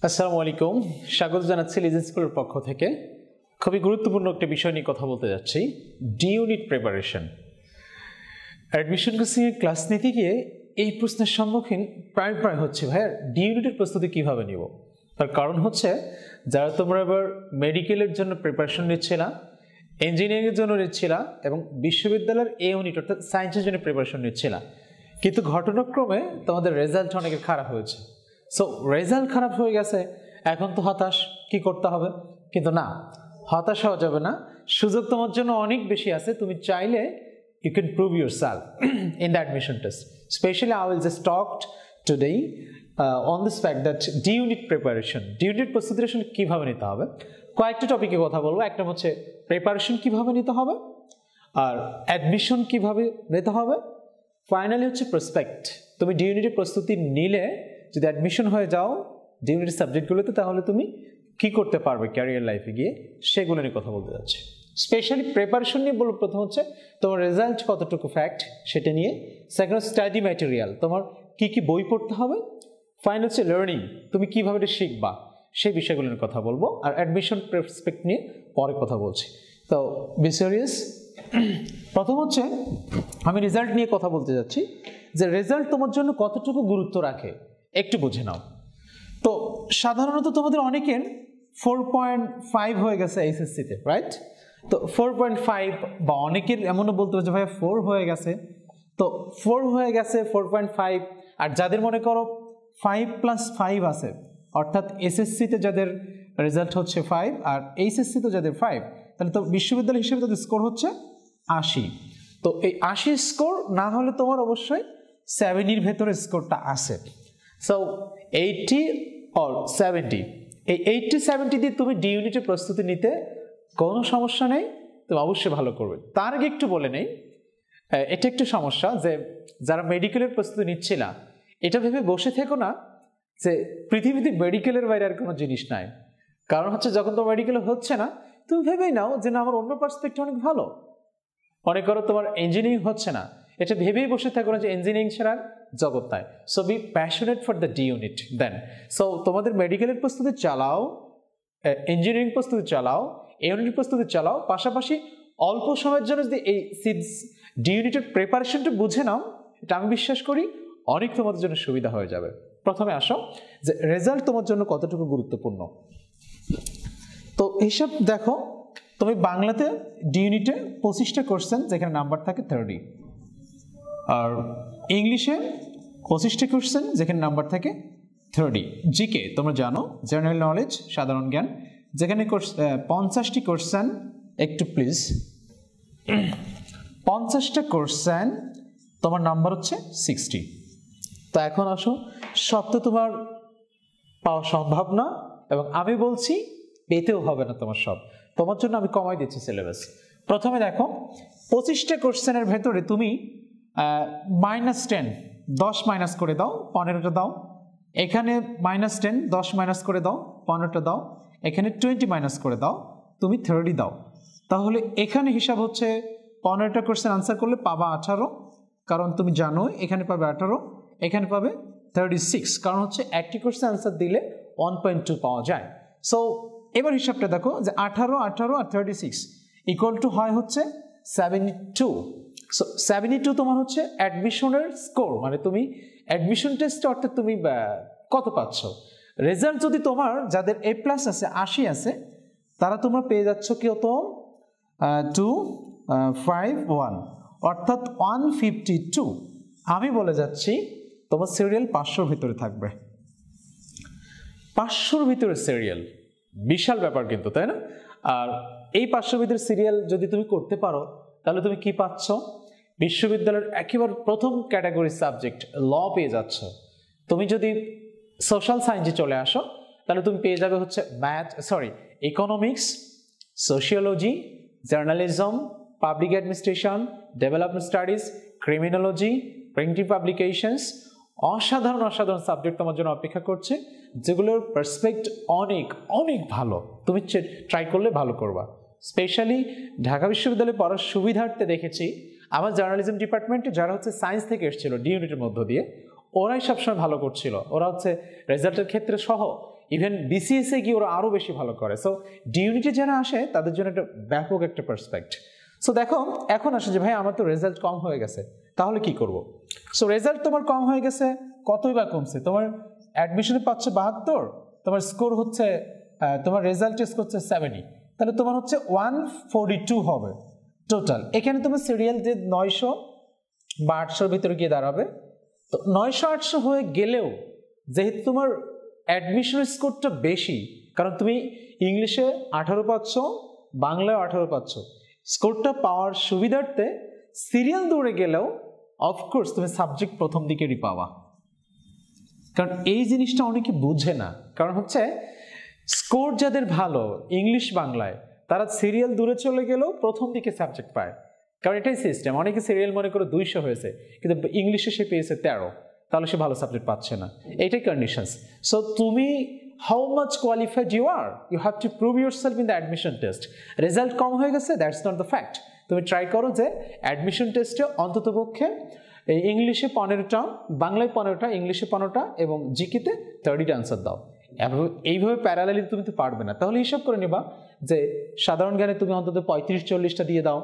আসসালামু আলাইকুম, স্বাগত জানাচ্ছি লিজেন্ড স্কুলের পক্ষ থেকে। খুবই গুরুত্বপূর্ণ একটা বিষয় নিয়ে কথা বলতে যাচ্ছি, ডি ইউনিট প্রিপারেশন। অ্যাডমিশন কোচিংয়ে ক্লাস নিতে গিয়ে এই প্রশ্নের সম্মুখীন প্রায় হচ্ছে, ভাইয়া ডি ইউনিটের প্রস্তুতি কীভাবে নিব। তার কারণ হচ্ছে, যারা তোমরা এবার মেডিকেলের জন্য প্রিপারেশন নিচ্ছিলা, ইঞ্জিনিয়ারিংয়ের জন্য নিচ্ছিলা এবং বিশ্ববিদ্যালয়ের এ ইউনিট অর্থাৎ সায়েন্সের জন্য প্রিপারেশন নিচ্ছিলা, কিন্তু ঘটনাক্রমে তোমাদের রেজাল্ট অনেকের খারাপ হয়েছে। সো রেজাল্ট খারাপ হয়ে গেছে, এখন তো হতাশ, কি করতে হবে? কিন্তু না, হতাশ হওয়া যাবে না, সুযোগ তোমার জন্য অনেক বেশি আছে। তুমি চাইলে you can prove yourself in the admission test. Especially I will just talk today on this fact that D unit preparation, D unit প্রস্তুতি কিভাবে নিতে হবে। কয়েকটা টপিকে কথা বলবো। একটা হচ্ছে প্রিপারেশন কিভাবে নিতে হবে, আর অ্যাডমিশন কিভাবে নিতে হবে, ফাইনালি হচ্ছে প্রসপেক্ট। তুমি ডি ইউনিটের প্রস্তুতি নিলে যদি অ্যাডমিশন হয়ে যাও ডি ইউনিটের সাবজেক্টগুলোতে, তাহলে তুমি কি করতে পারবে ক্যারিয়ার লাইফে গিয়ে, সেগুলো নিয়ে কথা বলতে যাচ্ছি। স্পেশালি প্রিপারেশন নিয়ে বলবো, প্রথম হচ্ছে তোমার রেজাল্ট কতটুকু ফ্যাক্ট সেটা নিয়ে, সেকেন্ড স্টাডি ম্যাটেরিয়াল, তোমার কি কি বই পড়তে হবে, ফাইনাল হচ্ছে লার্নিং, তুমি কিভাবে এটা শিখবা, সেই বিষয়গুলো নিয়ে কথা বলবো। আর অ্যাডমিশন প্রসপেক্ট নিয়ে পরে কথা বলছি। তো বি সিরিয়াস। প্রথম হচ্ছে আমি রেজাল্ট নিয়ে কথা বলতে যাচ্ছি, যে রেজাল্ট তোমার জন্য কতটুকু গুরুত্ব রাখে একটু বুঝে নাও। তো সাধারণত তোমাদের অনেকের 4.5 হয়ে গেছে এইচএসসিতে, রাইট? তো 4.5 বা অনেকের এমনও বলতে হবে যে ভাই 4 হয়ে গেছে। তো 4 হয়ে গেছে, 4.5। আর যাদের মনে করো 5+5 আছে, অর্থাৎ এসএসসিতে যাদের রেজাল্ট হচ্ছে 5 আর এইচএসসিতে যাদের 5, তাহলে তো বিশ্ববিদ্যালয় হিসেবে তাদের স্কোর হচ্ছে 80। তো এই 80 স্কোর না হলে তোমার অবশ্যই 70-এর ভেতরে স্কোরটা আসে। সো 80 or 70, এই 80-70 দিয়ে তুমি ডি ইউনিটের প্রস্তুতি নিতে কোনো সমস্যা নেই, তুমি অবশ্যই ভালো করবে। তার আগে একটু বলে নেই, এটা একটু সমস্যা যে যারা মেডিকেলের প্রস্তুতি নিচ্ছিল, এটা ভেবে বসে থেকো না যে পৃথিবীতে মেডিকেলের বাইরে আর কোনো জিনিস নাই। কারণ হচ্ছে যখন তোমার মেডিকেল হচ্ছে না, তুমি ভেবেই নাও যে না, আমার অন্য পার্সপেক্টিভ অনেক ভালো। মনে করো তোমার ইঞ্জিনিয়ারিং হচ্ছে না, এটা ভেবেই বসে থাকো না যে ইঞ্জিনিয়ারিং ছাড়ার জগৎ নাই। So be passionate for the D unit then. So তোমাদের মেডিকেলের প্রস্তুতি চালাও, ইঞ্জিনিয়ারিং প্রস্তুতি চালাও, ইউনিট প্রস্তুতি চালাও, পাশাপাশি অল্প সময়ের জন্য যদি এই ডি ইউনিটের প্রিপারেশনটা বুঝে নাও, এটা আমি বিশ্বাস করি অনেক তোমাদের জন্য সুবিধা হয়ে যাবে। প্রথমে আসো যে রেজাল্ট তোমার জন্য কতটুকু গুরুত্বপূর্ণ। তো হিসাব দেখো, তুমি বাংলাতে ডি ইউনিটে 25টা কোশ্চেন যেখানে নাম্বার থাকে 30, আর ইংলিশে 25টা কোশ্চেন যেখানে নাম্বার থাকে 30। জিকে তোমরা জানো, জেনারেল নলেজ, সাধারণ জ্ঞান, যেখানে 50টি কোশ্চেন, একটু প্লিজ, 50টা কোশ্চেন তোমার নাম্বার হচ্ছে 60। তো এখন আসো, সব তো তোমার পাওয়া সম্ভব না, এবং আমি বলছি পেতেও হবে না তোমার সব। তোমার জন্য আমি কমাই দিচ্ছি সিলেবাস। প্রথমে দেখো, 25টা কোশ্চেনের ভেতরে তুমি -10, 10 মাইনাস করে দাও, 15টা দাও। এখানে -10, 10 মাইনাস করে দাও, 15টা দাও। এখানে 20 মাইনাস করে দাও, তুমি 30 দাও। তাহলে এখানে হিসাব হচ্ছে 15টা কোশ্চেন আনসার করলে পাবা 18, কারণ তুমি জানো এখানে পাবে 18, এখানে পাবে 36, কারণ হচ্ছে একটি কোশ্চেন আনসার দিলে 1.2 পাওয়া যায়। সো এবার হিসাবটা দেখো যে 18 আর 36 ইকুয়াল টু হয় হচ্ছে 72। সো 72 তোমার হচ্ছে অ্যাডমিশনের স্কোর, মানে তুমি অ্যাডমিশন টেস্টে অর্থাৎ তুমি কত পাচ্ছ। রেজাল্ট যদি তোমার যাদের A+ আছে, 80 আছে, তারা তোমরা পেয়ে যাচ্ছ কত, 251, অর্থাৎ 152। আমি বলে যাচ্ছি তোমার সিরিয়াল 500-র ভিতরে থাকবে। 500-র ভিতরে সিরিয়াল বিশাল ব্যাপার কিন্তু, তাই না? আর এই 500-র ভিতরে সিরিয়াল যদি তুমি করতে পারো, তাহলে তুমি কি পাচ্ছ, বিশ্ববিদ্যালয়ের একেবারে প্রথম ক্যাটাগরি সাবজেক্ট ল পেয়ে যাচ্ছ। তুমি যদি সোশ্যাল সায়েন্সে চলে আসো, তাহলে তুমি পেয়ে যাবে হচ্ছে economics, sociology, journalism, public administration, development studies, criminology, printing publications. অসাধারণ সাবজেক্ট তোমার জন্য অপেক্ষা করছে, যেগুলোর পার্সপেক্ট অনেক অনেক ভালো। তুমি ট্রাই করলে ভালো করবা। স্পেশালি ঢাকা বিশ্ববিদ্যালয়ে পড়ার সুবিধার্থে দেখেছি আমার জার্নালিজম ডিপার্টমেন্টে যারা হচ্ছে সায়েন্স থেকে এসেছিল ডি ইউনিটের মধ্য দিয়ে, ওরাই সবসময় ভালো করছিল। ওরা হচ্ছে রেজাল্টের ক্ষেত্রে সহ ইভেন বিসিএস এ গিয়ে ওরা আরো বেশি ভালো করে। সো ডি ইউনিটে যারা আসে তাদের জন্য একটা ব্যাপক একটা পার্সপেক্ট। সো দেখো এখন আসে যে ভাই আমার তো রেজাল্ট কম হয়ে গেছে, তাহলে কি করব? সো রেজাল্ট তোমার কম হয়ে গেছে, কতই বা কমছে? তোমার অ্যাডমিশনে পাচ্ছ 72, তোমার স্কোর হচ্ছে তোমার রেজাল্ট স্কোর হচ্ছে 70, তাহলে তোমার হচ্ছে 142 হবে টোটাল। এখানে তোমার সিরিয়াল যে 900 বা 800 ভিতরে গিয়ে দাঁড়াবে। তো 900-800 হয়ে গেলেও যেহেতু তোমার অ্যাডমিশন স্কোরটা বেশি, কারণ তুমি ইংলিশে 18 পাচ্ছ, বাংলায় 18 পাচ্ছ, স্কোরটা পাওয়ার সুবিধার্থে সিরিয়াল দৌড়ে গেলেও অফকোর্স তুমি সাবজেক্ট প্রথম দিকেরই পাওয়া। কারণ এই জিনিসটা অনেকে বুঝে না, কারণ হচ্ছে স্কোর যাদের ভালো ইংলিশ বাংলায় তারা সিরিয়াল দূরে চলে গেলেও প্রথম দিকে সাবজেক্ট পায়, কারণ এটাই সিস্টেম। অনেকে সিরিয়াল মনে করে 200 হয়েছে, কিন্তু ইংলিশে সে পেয়েছে 13, তাহলে সে ভালো সাবজেক্ট পাচ্ছে না। এটাই কন্ডিশনস। সো তুমি how much qualified you are, you have to prove your self in the admission test. Result কম হয়ে গেছে, দ্যাটস নট দ্য ফ্যাক্ট। তুমি ট্রাই করো যে অ্যাডমিশন টেস্টে অন্তত পক্ষে ইংলিশে 15টা, বাংলায় 15টা, ইংলিশে 15টা এবং জিকেতে 30টা আনসার দাও। এইভাবে প্যারালালি তুমি তো পারবে না, তাহলে হিসাব করে নিবা যে সাধারণ জ্ঞানে তুমি অন্তত 35-40টা দিয়ে দাও,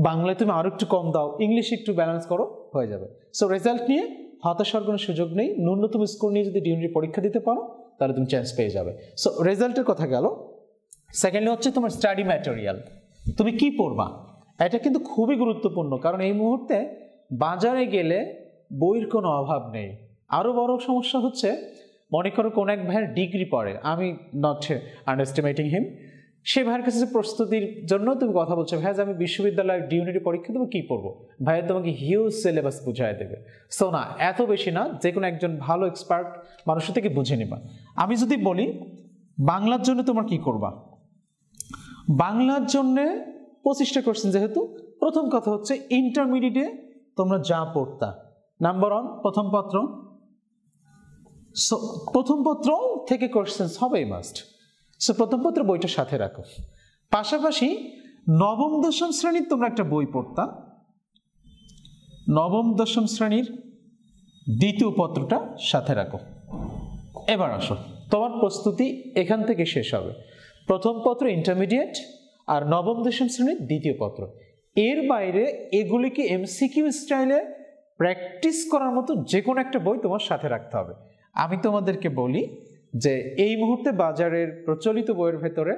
বাংলায় তুমি আরো একটু কম দাও, ইংলিশে একটু ব্যালেন্স করো, হয়ে যাবে। সো রেজাল্ট নিয়ে হতাশার কোনো সুযোগ নেই। ন্যূনতম স্কোর নিয়ে যদি ডিউনিটি পরীক্ষা দিতে পারো তাহলে তুমি চান্স পেয়ে যাবে। সো রেজাল্টের কথা গেল। সেকেন্ডলি হচ্ছে তোমার স্টাডি ম্যাটেরিয়াল, তুমি কি পড়বা, এটা কিন্তু খুবই গুরুত্বপূর্ণ। কারণ এই মুহূর্তে বাজারে গেলে বইয়ের কোনো অভাব নেই। আরো বড় সমস্যা হচ্ছে, মনে করো কোন এক ভাইয়ের ডিগ্রি পড়ে, আমি নট আন্ডারস্টিমেটিং হিম, সে ভাইয়ের কাছে প্রস্তুতির জন্য তুমি কথা বলছো, ভাইয়া আমি বিশ্ববিদ্যালয়ের ডিউনিটি পরীক্ষা দেবো, কি পড়বো? ভাইয়া তোমাকে হিউজ সিলেবাস বুঝাই দেবে। সো না, এত বেশি না, যে কোনো একজন ভালো এক্সপার্ট মানুষের থেকে বুঝে নিবা। আমি যদি বলি বাংলার জন্য তোমার কি করবা, বাংলার জন্য 25টা কোশ্চেন, যেহেতু প্রথম কথা হচ্ছে ইন্টারমিডিয়েটে তোমরা যা পড়তা, নাম্বার 1 প্রথম পত্র, সো প্রথম পত্র থেকে কোশ্চেন হবেই মাস্ট। সো প্রথম পত্র বইটা সাথে রাখো। পাশাপাশি নবম দশম শ্রেণীর তোমরা একটা বই পড়তা, নবম দশম শ্রেণীর দ্বিতীয় পত্রটা সাথে রাখো। এবার আসো, তোমার প্রস্তুতি এখান থেকে শেষ হবে। প্রথম পত্র ইন্টারমিডিয়েট আর নবম দশম শ্রেণীর দ্বিতীয় পত্র। এর বাইরে এগুলিকে এমসিকিউ স্টাইলে প্র্যাকটিস করার মতো যে কোনো একটা বই তোমার সাথে রাখতে হবে। আমি তোমাদেরকে বলি যে এই মুহূর্তে বাজারের প্রচলিত বইয়ের ভেতরে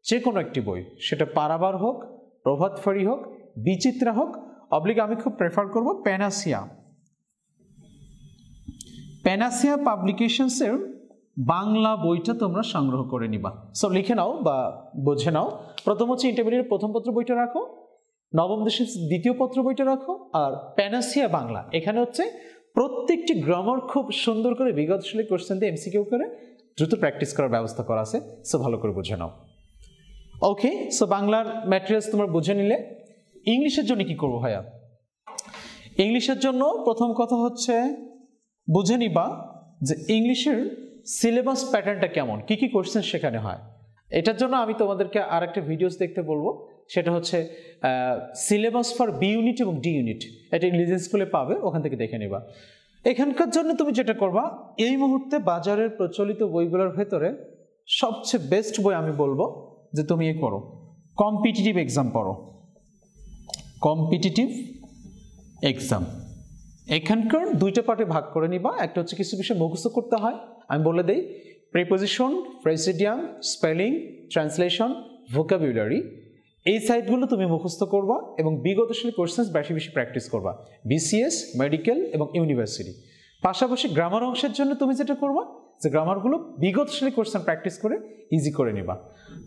যে কোনো একটি বই, সেটা পারাবার হোক, প্রভাত ফেরি হোক, বিচিত্রা হোক, অবলিক আমি খুব প্রেফার করব প্যানাসিয়া, প্যানাসিয়া পাবলিকেশনসের বাংলা বইটা তোমরা সংগ্রহ করে নিবা। সো লিখে নাও বা বুঝে নাও। প্রথম হচ্ছে ইন্টারমিডিয়েট প্রথম পত্র বইটা রাখো, নবম দশম দ্বিতীয় পত্র বইটা রাখো, আর প্যানাসিয়া বাংলা, এখানে হচ্ছে প্রত্যেকটি গ্রামার খুব সুন্দর করে বিগত সালের কোশ্চেন দিয়ে এমসিকিউ করে দ্রুত প্র্যাকটিস করার ব্যবস্থা করা আছে। সো ভালো করে বুঝে নাও। ওকে, সো বাংলার ম্যাটেরিয়ালস তোমরা বুঝে নিলে। ইংলিশের জন্য কি করবো ভাইয়া? ইংলিশের জন্য প্রথম কথা হচ্ছে বুঝে নিবা যে ইংলিশের সিলেবাস প্যাটার্নটা কেমন, কি কি কোশ্চেন সেখানে হয়। এটার জন্য আমি তোমাদেরকে আর একটা ভিডিওস দেখতে বলবো, সেটা হচ্ছে সিলেবাস ফর বি ইউনিট এবং ডি ইউনিট, এটা ইংলিশ স্কুলে পাবে, ওখান থেকে দেখে নিবা। এখানকার জন্য তুমি যেটা করবা, এই মুহূর্তে বাজারের প্রচলিত বইগুলোর ভেতরে সবচেয়ে বেস্ট বই আমি বলবো যে তুমি এ করো, কম্পিটিটিভ এক্সাম পড়ো, কম্পিটিটিভ এক্সাম। এখানকার দুইটা পার্টে ভাগ করে নিবা। একটা হচ্ছে কিছু বিষয় মুখস্থ করতে হয়, আমি বলে দেই, preposition, presidium, spelling, translation, vocabulary, এই সাইটগুলো তুমি মুখস্থ করবা এবং বিগত সালের কোশ্চেন বেশি বেশি প্র্যাকটিস করবা, বিসিএস, মেডিকেল এবং ইউনিভার্সিটি। পাশাপাশি গ্রামার অংশের জন্য তুমি যেটা করবা যে গ্রামারগুলো বিগত সালের কোশ্চেন প্র্যাকটিস করে ইজি করে নিবা।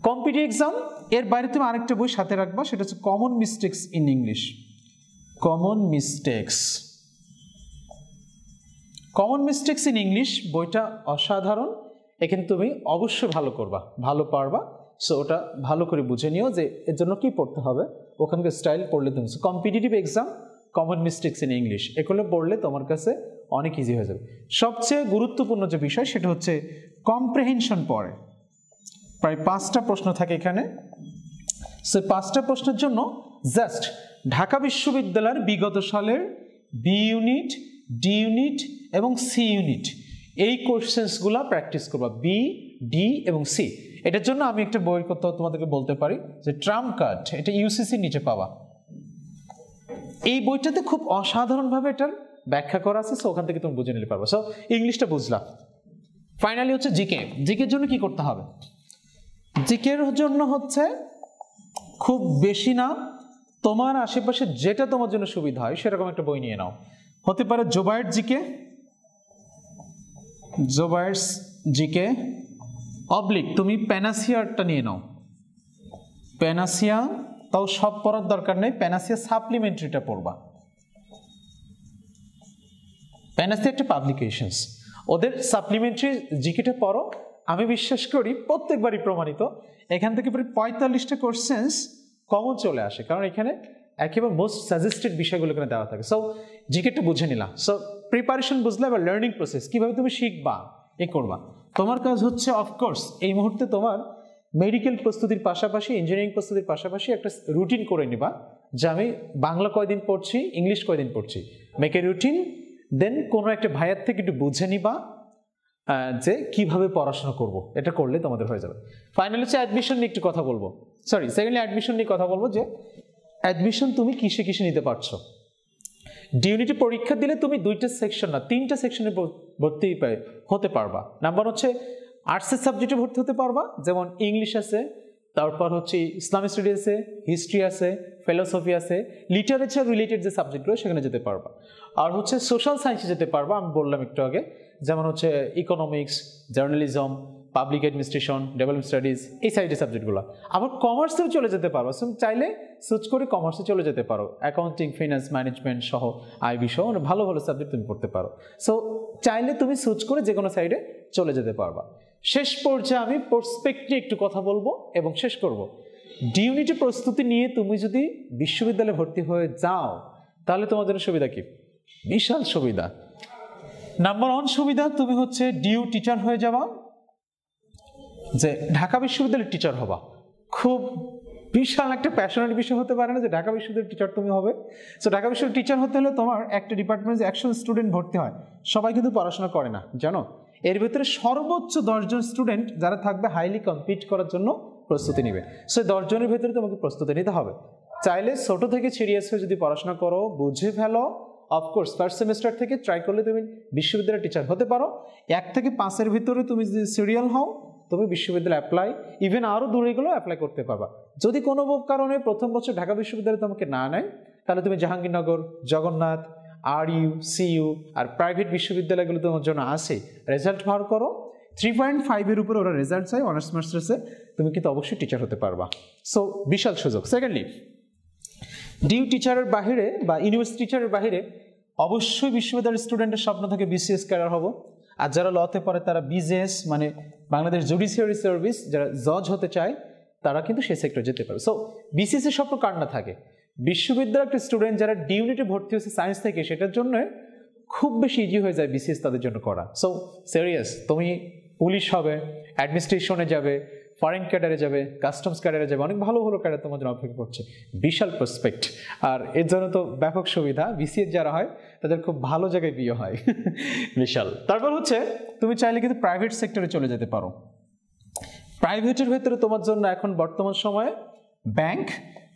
কম্পিটিটিভ এক্সাম এর বাইরে তুমি আরেকটা বই সাথে রাখবা, সেটা হচ্ছে common mistakes in English, common mistakes. Common mistakes in English বইটা অসাধারণ, এখানে তুমি অবশ্যই ভালো করবা, ভালো পারবা। সো ওটা ভালো করে বুঝে নিও যে এর জন্য কি পড়তে হবে, ওখানকার স্টাইল পড়লে তুমি competitive exam, common mistakes in English, এগুলো পড়লে তোমার কাছে অনেক ইজি হয়ে যাবে। সবচেয়ে গুরুত্বপূর্ণ যে বিষয় সেটা হচ্ছে কম্প্রেহেনশন পড়ে, প্রায় 5টা প্রশ্ন থাকে এখানে। সো 5টা প্রশ্নের জন্য জাস্ট ঢাকা বিশ্ববিদ্যালয়ের বিগত সালের বি ইউনিট, ডি ইউনিট এবং সি ইউনিট এই কোশ্চেন্সগুলো প্র্যাকটিস করবা, বি, ডি এবং সি। এটার জন্য আমি একটা বইয়ের কথা তোমাদেরকে বলতে পারি যে ট্রাম্প কার্ড, এটা ইউসিসির নিচে পাবা। এই বইটাতে খুব অসাধারণভাবে এটার ব্যাখ্যা করা আছে, সো ওখান থেকে তুমি বুঝে নিতে পারবে। সো ইংলিশটা বুঝলাম। ফাইনালি হচ্ছে জিকে। জিকের জন্য কি করতে হবে? জিকের জন্য হচ্ছে খুব বেশি না, তোমার আশেপাশে যেটা তোমার জন্য সুবিধা হয় সেরকম একটা বই নিয়ে নাও। হতে পারে জোবায়ের জিকে, জোবায়েরস জিকে অবলিক তুমি প্যানাসিয়ারটা নিয়ে নাও। প্যানাসিয়া তাও সব পড়ার দরকার নেই, প্যানাসিয়া সাপ্লিমেন্টারিটা পড়বা। প্যানাসিয়া একটা পাবলিকেশনস, ওদের সাপ্লিমেন্টারি জিকেটা পড়ো। আমি বিশ্বাস করি প্রত্যেকবারই প্রমাণিত এখান থেকে প্রায় 45টা কোশ্চেন্স কমন চলে আসে, কারণ এখানে একেবারে মোস্ট সাজেস্টেড বিষয়গুলো এখানে দেওয়া থাকে। সো জিকেটা বুঝে নিলাম। সো প্রিপারেশন বুঝলে, এবার লার্নিং প্রসেস কিভাবে তুমি শিখবা এ করবা। তোমার কাজ হচ্ছে অফকোর্স এই মুহূর্তে তোমার মেডিকেল প্রস্তুতির পাশাপাশি, ইঞ্জিনিয়ারিং প্রস্তুতির পাশাপাশি একটা রুটিন করে নিবা যে আমি বাংলা কয়দিন পড়ছি, ইংলিশ কয়দিন পড়ছি, মেক এ রুটিন। দেন কোনো একটা ভাইয়ার থেকে একটু বুঝে নিবা যে কিভাবে পড়াশোনা করব, এটা করলে তোমাদের হয়ে যাবে। ফাইনালি হচ্ছে অ্যাডমিশন নিয়ে একটু কথা বলবো, সেকেন্ডলি অ্যাডমিশন নিয়ে কথা বলবো যে অ্যাডমিশন তুমি কিসে কিসে নিতে পারছো। ডিউনিটি পরীক্ষা দিলে তুমি 2টা সেকশন না 3টা সেকশনে ভর্তি হতে পারবা। নাম্বার হচ্ছে আর্টসের সাবজেক্টে ভর্তি হতে পারবা, যেমন ইংলিশ আছে, তারপর হচ্ছে ইসলামিক স্টাডি আছে, হিস্ট্রি আছে, ফিলোসফি আছে, লিটারেচার রিলেটেড যে সাবজেক্টগুলো সেখানে যেতে পারবা। আর হচ্ছে সোশ্যাল সায়েন্সে যেতে পারবা, আমি বললাম একটু আগে, যেমন হচ্ছে economics, journalism, public administration, development studies, এই সাইডের সাবজেক্টগুলো। আবার কমার্সেও চলে যেতে পারো, চাইলে সুইচ করে কমার্সে চলে যেতে পারো, অ্যাকাউন্টিং, ফাইন্যান্স, ম্যানেজমেন্ট সহ, আইবি সহ ভালো ভালো সাবজেক্ট তুমি পড়তে পারো। সো চাইলে তুমি সুইচ করে যে কোনো সাইডে চলে যেতে পারবা। শেষ পর্যায়ে আমি প্রসপেক্ট নিয়ে একটু কথা বলবো এবং শেষ করব। ডিউনিটি প্রস্তুতি নিয়ে তুমি যদি বিশ্ববিদ্যালয়ে ভর্তি হয়ে যাও তাহলে তোমাদের সুবিধা কি? বিশাল সুবিধা। নাম্বার 1 সুবিধা, তুমি হচ্ছে ডিউ টিচার হয়ে যাবা, যে ঢাকা বিশ্ববিদ্যালয়ের টিচার হবা। খুব বিশাল একটা প্যাশনেট বিষয় হতে পারে না যে ঢাকা বিশ্ববিদ্যালয়ের টিচার তুমি হবে। সো ঢাকা বিশ্ববিদ্যালয়ের টিচার হতে হলে তোমার একটা ডিপার্টমেন্টে 100 স্টুডেন্ট ভর্তি হয়, সবাই কিন্তু পড়াশোনা করে না জানো। এর ভিতরে সর্বোচ্চ 10 জন স্টুডেন্ট যারা থাকবে হাইলি কম্পিট করার জন্য প্রস্তুতি নেবে। সো 10 জনের ভিতরে তোমাকে প্রস্তুতি নিতে হবে। চাইলে ছোট থেকে সিরিয়াস হয়ে যদি পড়াশোনা করো, বুঝে ফেলো, অফকোর্স ফার্স্ট সেমিস্টার থেকে ট্রাই করলে তুমি বিশ্ববিদ্যালয়ের টিচার হতে পারো। 1 থেকে 5-এর ভিতরে তুমি যদি সিরিয়াল হও তুমি বিশ্ববিদ্যালয়ে অ্যাপ্লাই, ইভেন আরও দূরে গেলেও অ্যাপ্লাই করতে পারবা। যদি কোনো কারণে প্রথম বছর ঢাকা বিশ্ববিদ্যালয়ে তোমাকে না নেয় তাহলে তুমি জাহাঙ্গীরনগর, জগন্নাথ, RU, CU আর প্রাইভেট বিশ্ববিদ্যালয়গুলো তোমার জন্য আসে, রেজাল্ট বার করো। 3.5-এর উপরে ওরা রেজাল্ট চাই অনার্স মাস্টার্সে, তুমি কিন্তু অবশ্যই টিচার হতে পারবা। সো বিশাল সুযোগ। সেকেন্ডলি, ডিউ টিচারের বাহিরে বা ইউনিভার্সিটি টিচারের বাহিরে অবশ্যই বিশ্ববিদ্যালয়ের স্টুডেন্টের স্বপ্ন থাকে BCS ক্যাডার হবো। আর যারা লতে পড়ে তারা BJS মানে বাংলাদেশ জুডিশিয়ারি সার্ভিস, যারা জজ হতে চায় তারা কিন্তু সেই সেক্টরে যেতে পারে। সো BCS এর স্বপ্ন কার না থাকে। বিশ্ববিদ্যালয়ের একটা স্টুডেন্ট যারা ডিউনিটে ভর্তি হচ্ছে সায়েন্স থেকে, সেটার জন্য খুব বেশি ইজি হয়ে যায় BCS তাদের জন্য করা। সো সিরিয়াস, তুমি পুলিশ হবে, অ্যাডমিনিস্ট্রেশনে যাবে, ফরেন ক্যাডারে যাবে, কাস্টমস ক্যাডারে যাবে, অনেক ভালো ভালো ক্যাডার তোমার জন্য অপেক্ষা করছে। বিশাল প্রসপেক্ট, আর এর জন্য তো ব্যাপক সুবিধা। BCS যারা হয় তাদের খুব ভালো জায়গায় বিয়ে হয়। বিশাল। তারপর হচ্ছে তুমি চাইলে কিন্তু প্রাইভেট সেক্টরে চলে যেতে পারো। প্রাইভেটের ভেতরে তোমার জন্য এখন বর্তমান সময়ে ব্যাংক,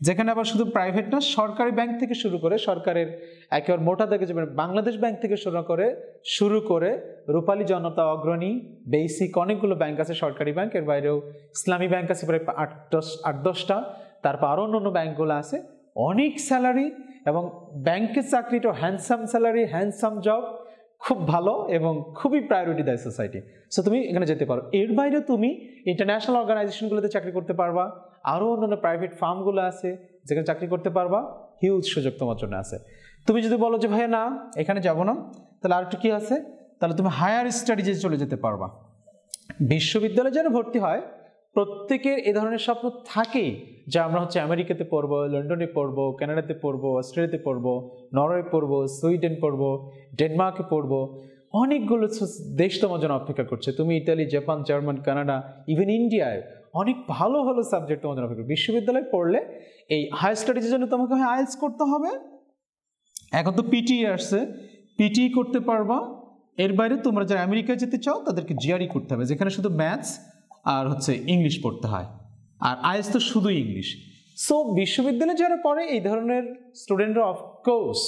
যেখানে আবার শুধু প্রাইভেট না, সরকারি ব্যাংক থেকে শুরু করে, সরকারের একেবারে মোটা দাগে যাবে বাংলাদেশ ব্যাংক থেকে শুরু করে রূপালী জনতা, অগ্রণী, বেসিক, অনেকগুলো ব্যাংক আছে সরকারি ব্যাংক। এর বাইরেও ইসলামী ব্যাংক আছে প্রায় 8-10টা। তারপর আরও অন্য ব্যাংকগুলো আছে। অনেক স্যালারি এবং ব্যাংকের চাকরিটাও হ্যান্ডসাম স্যালারি, হ্যান্ডসাম জব, খুব ভালো এবং খুবই প্রায়োরিটি দেয় সোসাইটি। সো তুমি এখানে যেতে পারো। এর বাইরে তুমি ইন্টারন্যাশনাল অর্গানাইজেশনগুলোতে চাকরি করতে পারবা, আরও অন্যান্য প্রাইভেট ফার্মগুলো আছে যেখানে চাকরি করতে পারবা। হিউজ সুযোগ তোমার জন্য আছে। তুমি যদি বলো যে ভাইয়া না এখানে যাব না, তাহলে আর একটু কি আছে, তাহলে তুমি হায়ার স্টাডিজে চলে যেতে পারবা। বিশ্ববিদ্যালয়ে যেন ভর্তি হয় প্রত্যেকের এ ধরনের স্বপ্ন থাকেই যে আমরা হচ্ছে আমেরিকাতে পড়বো, লন্ডনে পড়বো, কানাডাতে পড়বো, অস্ট্রেলিয়াতে পড়বো, নরওয়ে পড়বো, সুইডেন পড়বো, ডেনমার্কে পড়বো। অনেকগুলো দেশ তোমার জন্য অপেক্ষা করছে। তুমি Italy, Japan, German, Canada, even ইন্ডিয়ায় অনেক ভালো ভালো সাবজেক্ট তোমার জন্য অপেক্ষা। বিশ্ববিদ্যালয়ে পড়লে এই হায়ার স্টাডিজের জন্য তোমাকে আইএলটিএস করতে হবে। এখন তো পিটি আসছে, পিটি করতে পারবা। এর বাইরে তোমরা যারা আমেরিকায় যেতে চাও তাদেরকে জিআরই করতে হবে, যেখানে শুধু ম্যাথস আর ইংলিশ পড়তে হয়, আর আইএস তো শুধুই ইংলিশ। সো বিশ্ববিদ্যালয়ে যারা পড়ে এই ধরনের স্টুডেন্টরা অফকোর্স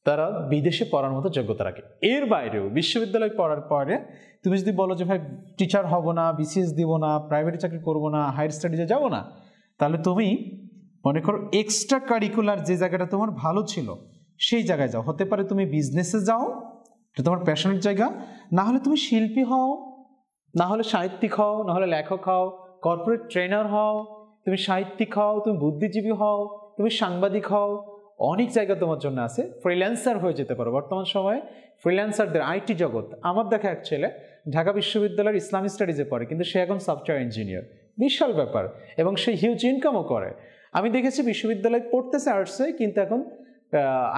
তারা বিদেশে পড়ার মতো যোগ্যতা রাখে। এর বাইরেও বিশ্ববিদ্যালয় পড়ার পরে তুমি যদি বলো যে ভাই টিচার হব না, বিসিএস দিব না, প্রাইভেটে চাকরি করবো না, হায়ার স্টাডিজে যাবো না, তাহলে তুমি মনে করো এক্সট্রা কারিকুলার যে জায়গাটা তোমার ভালো ছিল সেই জায়গায় যাও। হতে পারে তুমি বিজনেসে যাও, এটা তোমার প্যাশনের জায়গা, না হলে তুমি শিল্পী হও, না হলে সাহিত্যিক হও, না হলে লেখক হও, কর্পোরেট ট্রেনার হও, তুমি সাহিত্যিক হও, তুমি বুদ্ধিজীবী হও, তুমি সাংবাদিক হও, অনেক জায়গা তোমার জন্য আছে। ফ্রিল্যান্সার হয়ে যেতে পারো। বর্তমান সময়ে ফ্রিল্যান্সারদের আইটি জগৎ, আমার দেখা এক ছেলে ঢাকা বিশ্ববিদ্যালয়ের ইসলামিক স্টাডিজে পড়ে, কিন্তু সে এখন সফটওয়্যার ইঞ্জিনিয়ার, বিশাল ব্যাপার, এবং সে হিউজ ইনকামও করে। আমি দেখেছি বিশ্ববিদ্যালয় পড়তেছে আর্টসে, কিন্তু এখন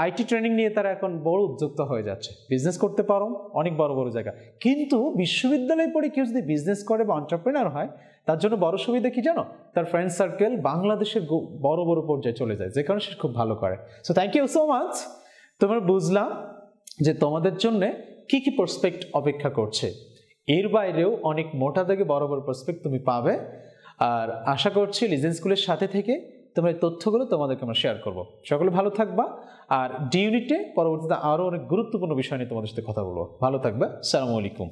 আইটি ট্রেনিং নিয়ে তারা এখন বড় উদ্যোক্তা হয়ে যাচ্ছে, বিজনেস করতে পারো অনেক বড় বড় জায়গা। কিন্তু বিশ্ববিদ্যালয়ে পড়ে কেউ যদি বিজনেস করে বা এন্টারপ্রেনার হয়, তার জন্য বড় সুবিধা কি জানো? তার ফ্রেন্ড সার্কেল বাংলাদেশের বড় বড় পর্যায়ে চলে যায়, যে কারণে সে খুব ভালো করে। So thank you so much. তোমরা বুঝলাম যে তোমাদের জন্য কি কি প্রসপেক্ট অপেক্ষা করছে। এর বাইরেও অনেক মোটা থেকে বড় বড় প্রসপেক্ট তুমি পাবে। আর আশা করছি লিজেন স্কুলের সাথে থেকে তোমরা এই তথ্যগুলো তোমাদেরকে আমরা শেয়ার করবো। সকলে ভালো থাকবা। আর ডি ইউনিটে পরবর্তীতে আরও অনেক গুরুত্বপূর্ণ বিষয় নিয়ে তোমাদের সাথে কথা বলবো। ভালো থাকবে। আসসালামু আলাইকুম।